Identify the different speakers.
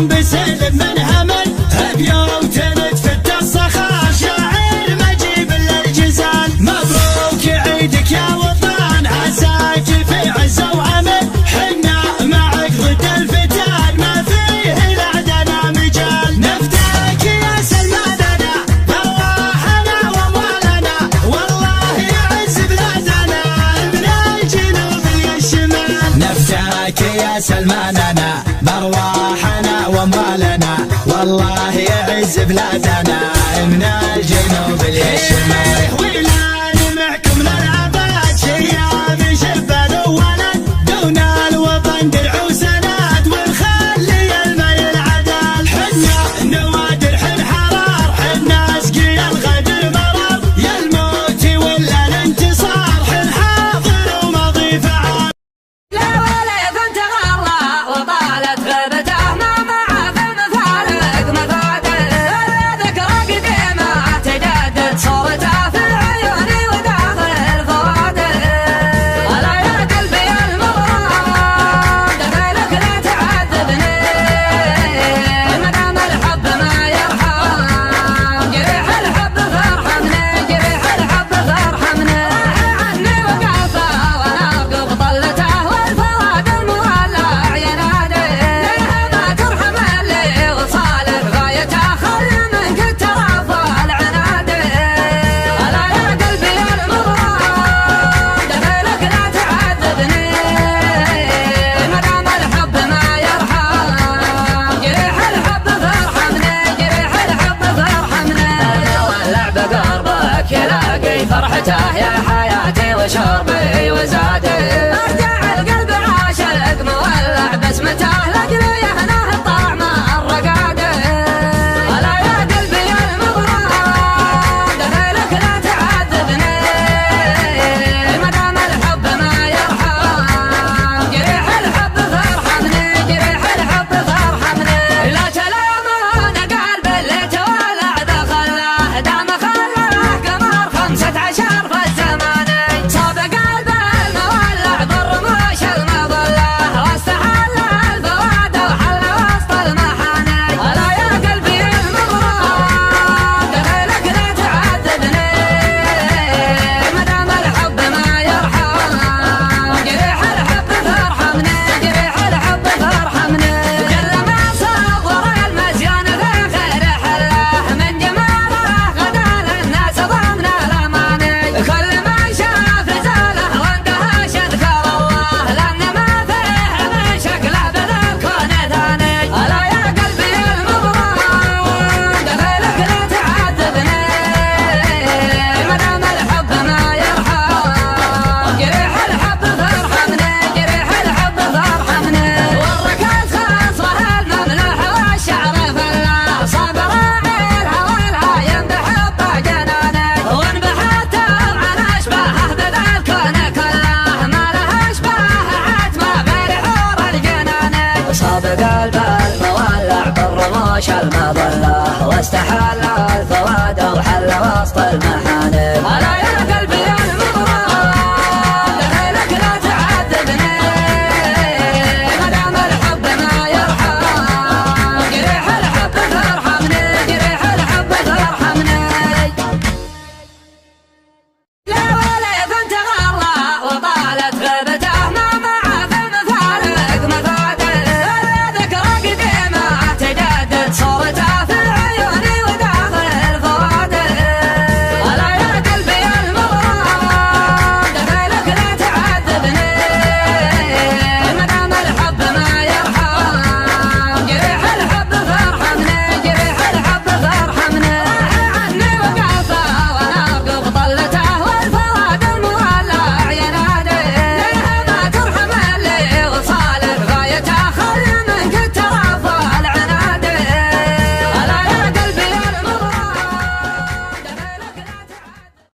Speaker 1: يوم بسلم من همل بيوت تفت الصخر شاعر مجيب للجزال. مبروك عيدك يا وطن عساك في عزة وعمل حنا معك ضد الفتال ما فيه لعدنا مجال. نفداك يا سلماننا ارواحنا واموالنا والله يعز بلادنا من الجنوب للشمال.
Speaker 2: نفداك يا سلماننا بارواحنا واموالنا والله يعز بلادنا من الجنوب للشمال.
Speaker 1: ولا نمعكم للعباد شياب شبه الولد دون الوطن درع وسند ونخلي الميل عدل. حنا نوادر حن حرار حنا سقي الغدر مرار يا الموت ولا الانتصار حن حاضر وماضي فعال.
Speaker 3: لا ولد تغرى وطالت غيبته ما معه في المفارق مفاتن ذكرى قديمة تجدد صورته في عيوني وداخل فواتن. ألا يا قلبي المغرم دخيلك لا تعذبني ما دام الحب ما يرحم جريح الحب فارحمني جريح الحب فارحمني. عني وقافة وانا ارقب طلته والفؤاد المولع ينادي ليه ما ترحم اللي وصالك غايته خل منك الترافع العنادي. ألا يا قلبي المغرم دخيلك لا تعذبني ما دام الحب ما يرحم جريح الحب فارحمني جريح الحب فارحمني. ولع بقربك يلاقي فرحته يا حياتي وشربي وزادي ارجع القلب عاشق مولع بسمته لاجلي يهناه طعم الرقادي. ألا يا قلبي المغرم دخيلك لا تعذبني ما دام الحب ما يرحم جريح الحب فارحمني جريح الحب فارحمني. لا تلامون قلب اللي تولع دخله دام خلاه قمر 15 في الزمان صاب قلب المولع بالرموش المظله واستحل الفواد وحل وسط المحاني. ألا يا قلبي المغرم دخيلك لا تعذبني ما دام الحب ما يرحم جريح الحب فارحمني جريح الحب فارحمني. كل ما صور المزيان في خير حله من جماله غدا للناس ضمن الاماني. كل ما شاف زاله واندهش اذكر الله لان ما فيه من شكله بذا الكون ثاني. ألا يا قلبي المغرم دخيلك لا تعذبني ما دام الحب ما يرحم جريح الحب فارحمني جريح الحب فارحمني. والركاز خاصه المملوح والشعر فله صاب راعي الهوى الهايم بحب جناني وانبحثت عن اشباهه بذا الكون كله ما له اشباه عتمه غير حور الجنان. صاب قلب المولع بالرموش المظله واستحل الفواد وحل وسط المحل.